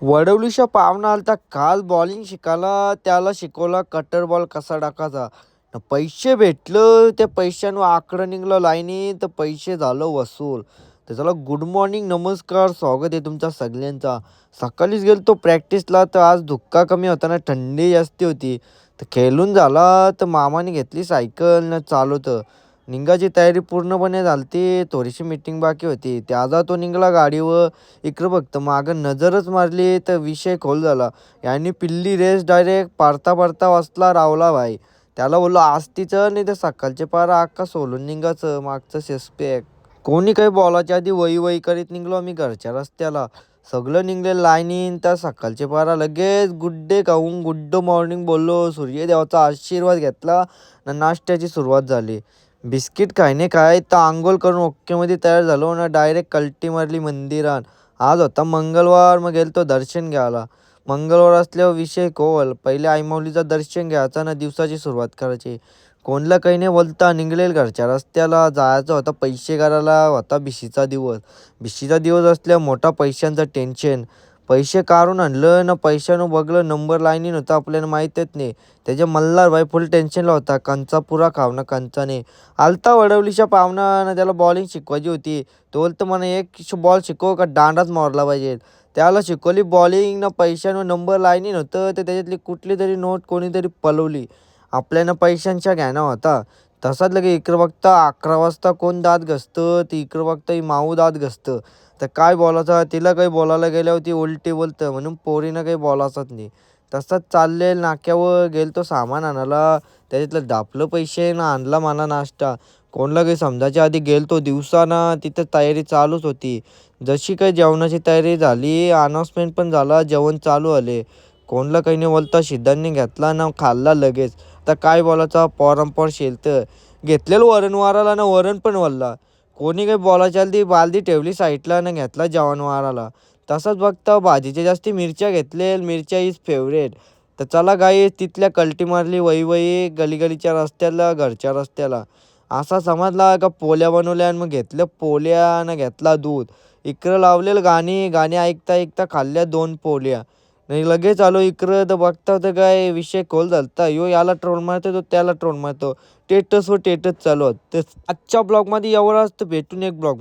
वडवलीच्या पाहुणा आलता काल बॉलिंग शिकायला. त्याला शिकवला कटर बॉल कसा टाकायचा. न पैसे भेटलं. त्या पैशांवर आकडं निघलं लाईनी तर पैसे झालं वसूल. तर चला गुड मॉर्निंग, नमस्कार, स्वागत आहे तुमच्या सगळ्यांचा. सकाळीच गेलो प्रॅक्टिसला तर आज धुक्का कमी होता ना, थंडी जास्ती होती. तर खेळून झाला तर मामाने घेतली सायकल न चालवतं. निघायची तयारी पूर्णपणे झालती. थोडीशी मीटिंग बाकी होती. त्याचा तो निघाला गाडीवर. इकडं बघतं मागं नजरच मारली तर विषय खोल झाला. यांनी पिल्ली रेस डायरेक्ट पारता पारता वाचला रावला भाई. त्याला बोललो आज तिचं नाही तर सकाळचे पारा अख्खा सोलून निघायचं मागचं सस्पेक्ट. कोणी काही बोलायच्या आधी वही वही करीत निघलो आम्ही घरच्या रस्त्याला. सगळं निघले लाईनीन तर सकाळचे पारा लगेच गुड्डे खाऊन गुड मॉर्निंग बोललो. सूर्यदेवाचा आशीर्वाद घेतला ना नाश्त्याची सुरुवात झाली. बिस्किट काय नाही काय तर आंघोळ करून ओकेमध्ये तयार झालो ना डायरेक्ट कल्टी मारली मंदिरात. आज होता मंगळवार, मग गेलतो दर्शन घ्यायला. मंगळवार असल्यावर विषय खोल. पहिले आईमाऊलीचं दर्शन घ्यायचं ना दिवसाची सुरुवात करायची. कोणला काही नाही बोलता निघलेल घरच्या रस्त्याला. जायचं होता पैसे करायला. होता भिशीचा दिवस. भिशीचा दिवस असल्यावर मोठा पैशांचं टेन्शन. पैसे काढून आणलं ना पैशानं बघलं नंबर लाईनी नव्हतं आपल्याला माहीतच नाही. त्याच्या मल्हार भाई फुल टेन्शनला होता. कंचा पुरा खावणं कंचाने. आलता वडवलीच्या पाहुणा त्याला बॉलिंग शिकवायची होती. तो बोलतो मला एक बॉल शिकव का दांडाच मारला पाहिजे. त्याला शिकवली बॉलिंग ना पैशांवर नंबर लाईनी नव्हतं तर त्याच्यातली कुठली तरी नोट कोणीतरी पलवली. आपल्यानं पैशांच्या घ्याना होता. तसाच लगे इकडं बघता 11 वाजता कोण दात घसतं ती इकडं बघता ही माऊ दात घसतं. तर काय बोलायचं तिला काही बोलायला गेल्यावर ती उलटी बोलतं म्हणून पोरीनं काही बोलायचंच नाही. तसंच चालले नाक्यावर गेलतो सामान आणायला. त्याच्यातलं दापलं पैसे ना आणला मला नाश्ता. कोणला काही समजायच्या आधी गेलतो दिवसाना तिथं तयारी चालूच होती. जशी काही जेवणाची तयारी झाली अनाउन्समेंट पण झाला जेवण चालू आले. कोणला काही नाही बोलता सिद्धांनी घेतला ना खाल्ला लगेच. आता काय बोलायचा पोरांपोर शेलतं. घेतलेलं वरण वाराला ना वरण पण वल्ला. कोणी काही बोलायच्या आधी बालदी ठेवली साईडला ना घेतला जेवण वाराला. तसंच बघता भाजीच्या जास्ती मिरच्या घेतले. मिरच्या इज फेवरेट. तर चला गाई तिथल्या कल्टी मारली वही वही गलीगलीच्या रस्त्याला घरच्या रस्त्याला. असा समजला का पोल्या बनवल्या आणि मग घेतलं पोल्या ना घेतला दूध. इकडं लावलेलं गाणी गाणी ऐकता ऐकता खाल्ल्या 2 पोल्या. नाही लगेच आलो इकडं तर बघता तर काय विषय खोल झालता. ह्यो याला ट्रोल मारतो तो त्याला ट्रोल मारतो. टेटसवर टेटस चालू होतं. आजच्या ब्लॉगमध्ये एवढंच तर भेटून एक ब्लॉग